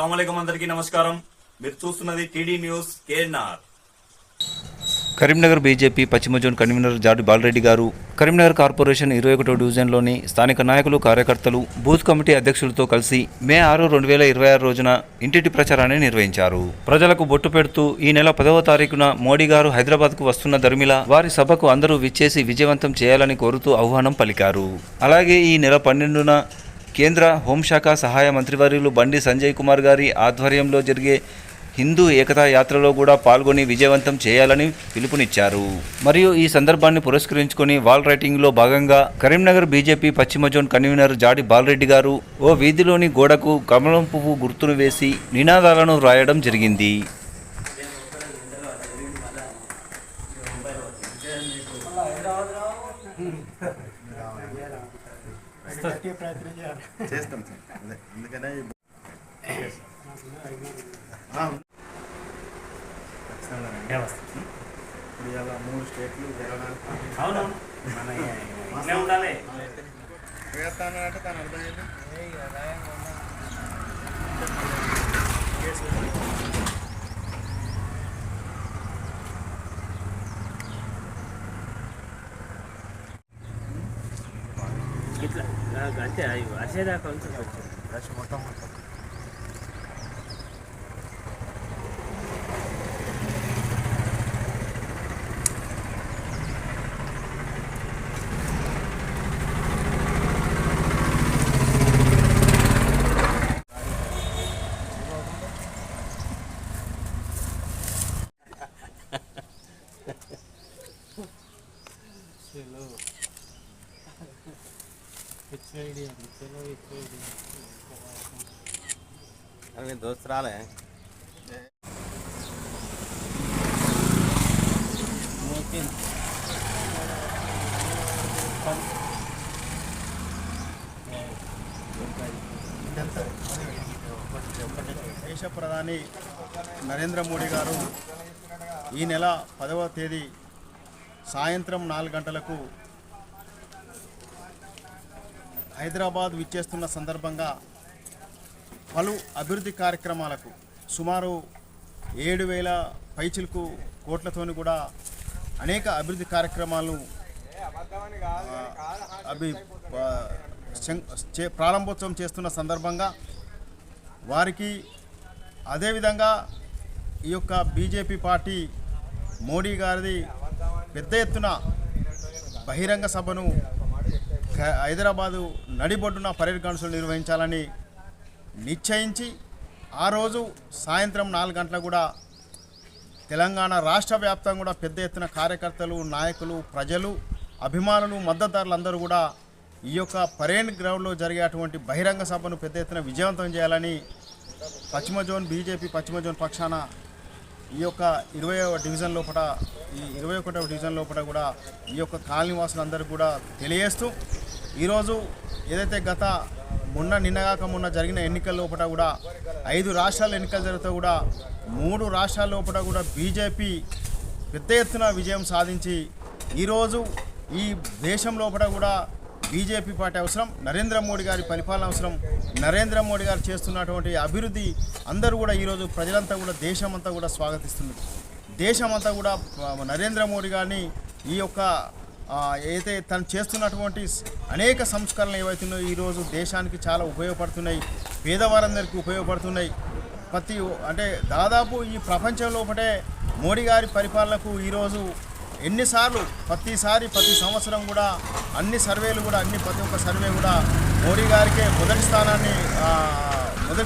అస్సలాముఅలైకుం అందరికీ నమస్కారం. మీరు చూస్తున్నది TD news KNR. Karimnagar BJP పశ్చిమ జోన్ కన్వీనర్ జాడి బాలరెడ్డి గారు కరీంనగర్ కార్పొరేషన్ 21వ డివిజన్లోని స్థానిక నాయకులు కార్యకర్తలు బూత్ కమిటీ అధ్యక్షులతో కలిసి మే 6, 2026 రోజున ఇంటింటి ప్రచారాన్ని నిర్వహించారు. ప్రజలకు బొట్టు పెడుతూ ఈ నెల 10వ తారీఖున మోడీ గారు హైదరాబాద్కు వస్తున్న దరిమిలా వారి సభకు అందరూ విచ్చేసి విజయవంతం చేయాలని కోరుతూ ఆహ్వానం పలికారు. అలాగే ఈ నెల 12న కేంద్ర హోంశాఖ సహాయ మంత్రివర్యులు బండి సంజయ్ కుమార్ గారి ఆధ్వర్యంలో జరిగే హిందూ ఏకతా యాత్రలో కూడా పాల్గొని విజయవంతం చేయాలని పిలుపునిచ్చారు. మరియు ఈ సందర్భాన్ని పురస్కరించుకొని వాల్ రైటింగ్లో భాగంగా కరీంనగర్ బీజేపీ పశ్చిమ జోన్ కన్వీనర్ జాడి బాలరెడ్డి గారు ఓ వీధిలోని గోడకు కమలం పువ్వు గుర్తును వేసి నినాదాలను రాయడం జరిగింది. మూడు స్టేట్లు ఉండాలి. అంటే తను అర్థం చేయండి. ఇట్లా అంటే వచ్చేదాకా కొంచెం మొత్తం अरे दोस्त राले దేశ ప్రధాని నరేంద్ర మోడీ గారు ఈ నెల 10వ తేదీ సాయంత్రం 4 గంటలకు హైదరాబాద్ విచ్చేస్తున్న సందర్భంగా పలు అభివృద్ధి కార్యక్రమాలకు సుమారు 7,000 పైచిలకు కోట్లతోని కూడా అనేక అభివృద్ధి కార్యక్రమాలను ప్రారంభోత్సవం చేస్తున్న సందర్భంగా వారికి అదేవిధంగా ఈ యొక్క బీజేపీ పార్టీ మోడీ గారిది పెద్ద ఎత్తున బహిరంగ సభను హైదరాబాదు నడిబొడ్డున పరేడ్ గ్రౌండ్స్లో నిర్వహించాలని నిశ్చయించి ఆ రోజు సాయంత్రం 4 గంటలకు కూడా తెలంగాణ రాష్ట్ర వ్యాప్తంగా కూడా పెద్ద ఎత్తున కార్యకర్తలు, నాయకులు, ప్రజలు, అభిమానులు, మద్దతుదారులు అందరూ కూడా ఈ యొక్క పరేడ్ గ్రౌండ్లో జరిగేటువంటి బహిరంగ సభను పెద్ద ఎత్తున విజయవంతం చేయాలని పశ్చిమ జోన్ బీజేపీ పశ్చిమ జోన్ పక్షాన ఈ యొక్క 21వ డివిజన్ లోపల కూడా ఈ యొక్క కాలనీ వాసులందరూ కూడా తెలియజేస్తూ ఈరోజు ఏదైతే గత నిన్నగాక మొన్న జరిగిన ఎన్నికల లోపల కూడా 5 రాష్ట్రాల ఎన్నికలు జరిగితే కూడా 3 రాష్ట్రాల లోపల కూడా బీజేపీ పెద్ద ఎత్తున విజయం సాధించి ఈరోజు ఈ దేశం లోపల కూడా బీజేపీ పార్టీ అవసరం, నరేంద్ర మోడీ గారి పరిపాలన అవసరం, నరేంద్ర మోడీ గారు చేస్తున్నటువంటి అభివృద్ధి అందరూ కూడా ఈరోజు ప్రజలంతా కూడా దేశమంతా కూడా స్వాగతిస్తున్నారు. దేశమంతా కూడా నరేంద్ర మోడీ గారిని ఈ యొక్క అయితే తను చేస్తున్నటువంటి అనేక సంస్కరణలు ఏవైతున్నాయో ఈరోజు దేశానికి చాలా ఉపయోగపడుతున్నాయి, పేదవారందరికీ ఉపయోగపడుతున్నాయి. అంటే దాదాపు ఈ ప్రపంచంలో ఒకటే మోడీ గారి పరిపాలనకు ఈరోజు ఎన్నిసార్లు ప్రతి సంవత్సరం కూడా అన్ని సర్వేలు కూడా ప్రతి ఒక్క సర్వే కూడా మోడీ గారికే మొదటి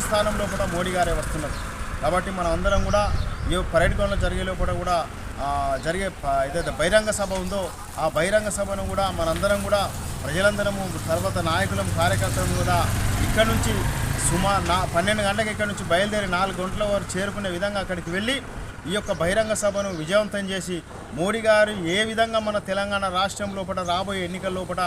స్థానంలో కూడా మోడీ గారే వస్తున్నారు. కాబట్టి మనం అందరం కూడా ఈ పరేడ్ గ్రౌండ్లో జరిగే లోపల కూడా జరిగే ఏదైతే బహిరంగ సభ ఉందో ఆ బహిరంగ సభను కూడా మనందరం కూడా ప్రజలందరము తర్వాత నాయకులం కార్యకర్తలు కూడా ఇక్కడ నుంచి 12 గంటలకు ఇక్కడ నుంచి బయలుదేరి 4 గంటల వరకు చేరుకునే విధంగా అక్కడికి వెళ్ళి ఈ యొక్క బహిరంగ సభను విజయవంతం చేసి మోడీ గారు ఏ విధంగా మన తెలంగాణ రాష్ట్రం లోపల రాబోయే ఎన్నికల లోపల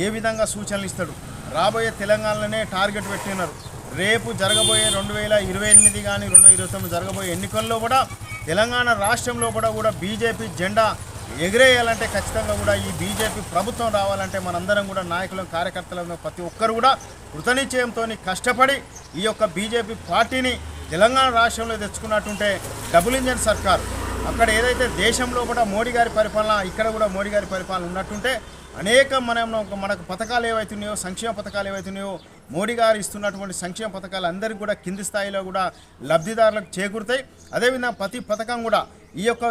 ఏ విధంగా సూచనలు ఇస్తాడు, రాబోయే తెలంగాణలోనే టార్గెట్ పెట్టినారు. రేపు జరగబోయే 2028 కానీ 2029 జరగబోయే ఎన్నికల్లో కూడా తెలంగాణ రాష్ట్రం లోపల కూడా బీజేపీ జెండా ఎగిరేయాలంటే ఖచ్చితంగా కూడా ఈ బీజేపీ ప్రభుత్వం రావాలంటే మనందరం కూడా నాయకులు, కార్యకర్తలు ప్రతి ఒక్కరు కూడా కృతనిశ్చయంతో కష్టపడి ఈ యొక్క బీజేపీ పార్టీని తెలంగాణ రాష్ట్రంలో తెచ్చుకున్నట్టుంటే డబుల్ ఇంజన్ సర్కార్. అక్కడ ఏదైతే దేశంలో కూడా మోడీ గారి పరిపాలన, ఇక్కడ కూడా మోడీ గారి పరిపాలన ఉన్నట్టుంటే అనేక మనకు పథకాలు ఏవైతున్నాయో, సంక్షేమ పథకాలు ఏవైతున్నాయో, మోడీ గారు ఇస్తున్నటువంటి సంక్షేమ పథకాలు అందరికీ కూడా కింది స్థాయిలో కూడా లబ్ధిదారులకు చేకూరుతాయి. అదేవిధంగా ప్రతి పథకం కూడా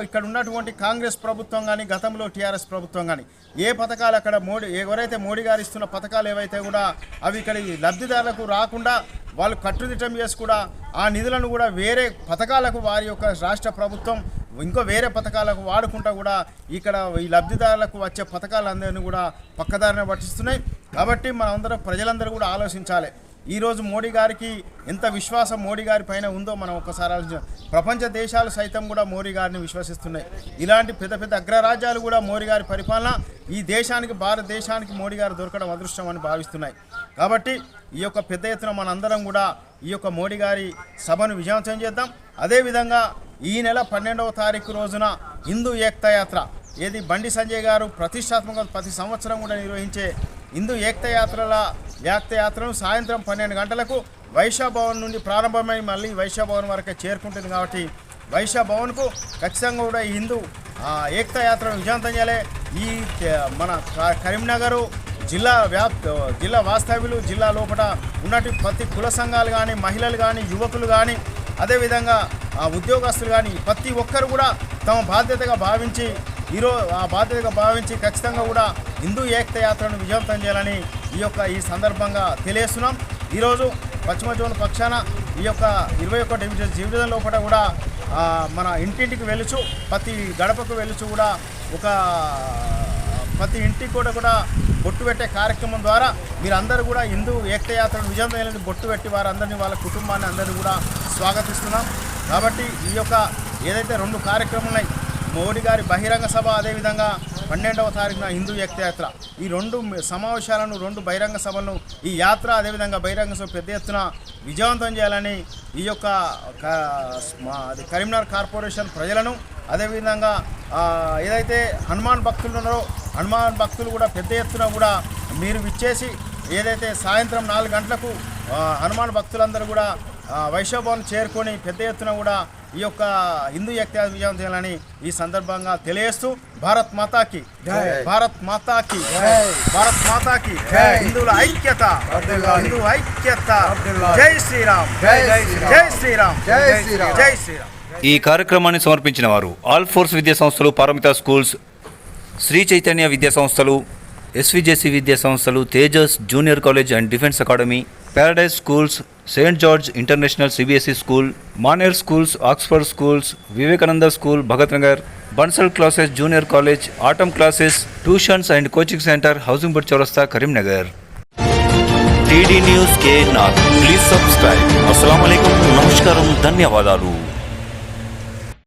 ఇక్కడ ఉన్నటువంటి కాంగ్రెస్ ప్రభుత్వం కానీ, గతంలో టీఆర్ఎస్ ప్రభుత్వం కానీ ఏ పథకాలు అక్కడ ఎవరైతే మోడీ గారు ఇస్తున్న పథకాలు ఏవైతే కూడా అవి ఇక్కడ లబ్ధిదారులకు రాకుండా వాళ్ళు కట్టుదిట్టం చేసి కూడా ఆ నిధులను కూడా వేరే పథకాలకు వారి యొక్క రాష్ట్ర ప్రభుత్వం ఇంకో వేరే పథకాలకు వాడుకుంటా కూడా ఇక్కడ ఈ లబ్ధిదారులకు వచ్చే పథకాలందరినీ కూడా పక్కదారిన పట్టిస్తున్నాయి. కాబట్టి మనందరం ప్రజలందరూ కూడా ఆలోచించాలి. ఈరోజు మోడీ గారికి ఎంత విశ్వాసం మోడీ గారి పైన ఉందో మనం ఒక్కసారి ఆలోచించాలి. ప్రపంచ దేశాలు సైతం కూడా మోడీ గారిని విశ్వసిస్తున్నాయి. ఇలాంటి పెద్ద పెద్ద అగ్రరాజ్యాలు కూడా మోడీ గారి పరిపాలన ఈ దేశానికి, భారతదేశానికి మోడీ గారు దొరకడం అదృష్టం అని భావిస్తున్నాయి. కాబట్టి ఈ యొక్క పెద్ద ఎత్తున మనందరం కూడా ఈ యొక్క మోడీ గారి సభను విజయవంతం చేద్దాం. అదేవిధంగా ఈ నెల 12వ తారీఖు రోజున హిందూ ఏకతా యాత్ర ఏది బండి సంజయ్ గారు ప్రతిష్టాత్మక ప్రతి సంవత్సరం కూడా నిర్వహించే హిందూ ఏకతా యాత్రను సాయంత్రం 12 గంటలకు వైశ్య భవన్ నుండి ప్రారంభమై మళ్ళీ వైశ్య భవన్ వరకే చేరుకుంటుంది. కాబట్టి వైశ్య భవన్కు ఖచ్చితంగా కూడా ఈ హిందూ ఏకతా యాత్రను విజయవంతం చేయాలి. ఈ మన కరీంనగర్ జిల్లా వాస్తవ్యులు, జిల్లా లోపల ఉన్నటువంటి ప్రతి కుల సంఘాలు కానీ, మహిళలు కానీ, యువకులు కానీ, అదేవిధంగా ఉద్యోగస్తులు కానీ ప్రతి ఒక్కరు కూడా తమ బాధ్యతగా భావించి ఖచ్చితంగా కూడా హిందూ ఏకతా యాత్రను విజయవంతం చేయాలని ఈ సందర్భంగా తెలియజేస్తున్నాం. ఈరోజు పశ్చిమ జోన్ పక్షాన ఈ యొక్క 21 డివిజన్ లోపల కూడా మన ఇంటింటికి వెలుచు, ప్రతి గడపకు వెలుచు కూడా ప్రతి ఇంటికి కూడా బొట్టు పెట్టే కార్యక్రమం ద్వారా మీరందరూ కూడా హిందూ ఏకతా యాత్రను విజయవంతం చేయాలని బొట్టు పెట్టి వారందరినీ, వాళ్ళ కుటుంబాన్ని అందరినీ కూడా స్వాగతిస్తున్నాం. కాబట్టి ఈ యొక్క ఏదైతే 2 కార్యక్రమాలు ఉన్నాయి, మోడీ గారి బహిరంగ సభ, అదేవిధంగా 12వ తారీఖున హిందూ ఏకతా యాత్ర, ఈ 2 సమావేశాలను, 2 బహిరంగ సభలను, ఈ యాత్ర అదేవిధంగా బహిరంగ సభ పెద్ద ఎత్తున విజయవంతం చేయాలని ఈ యొక్క కరీంనగర్ కార్పొరేషన్ ప్రజలను, అదేవిధంగా ఏదైతే హనుమాన్ భక్తులు ఉన్నారో హనుమాన్ భక్తులు కూడా పెద్ద ఎత్తున కూడా మీరు విచ్చేసి ఏదైతే సాయంత్రం 4 గంటలకు హనుమాన్ భక్తులందరూ కూడా వైశ్వభవన్ చేరుకొని పెద్ద ఎత్తున కూడా ఈ యొక్క హిందూ ఏకతా విజయం చేయాలని ఈ సందర్భంగా తెలియజేస్తూ భారత్ మాతాకి భారత్ మాతాకి భారత్ మాతాకి హిందువుల ఐక్యత, హిందూ ఐక్యత. జై శ్రీరామ్, జై శ్రీరామ్, జై శ్రీరామ్. ఈ కార్యక్రమాన్ని సమర్పించిన వారు ఆల్ ఫోర్స్ విద్యా సంస్థలు, పారమిత స్కూల్స్, శ్రీ చైతన్య విద్యా సంస్థలు, ఎస్విజేసి విద్యా సంస్థలు, Tejas junior college and defence academy, paradise schools, Saint George international CBSE school, Maner schools, Oxford schools, Vivekananda school, Bhagat Nagar, Bansal classes junior college, atom classes, tuitions and coaching centre, housing board చౌరస్తా, Karimnagar. TD news K Nath. Please subscribe. అస్సలాము అలైకుం. నమస్కారం. ధన్యవాదాలు.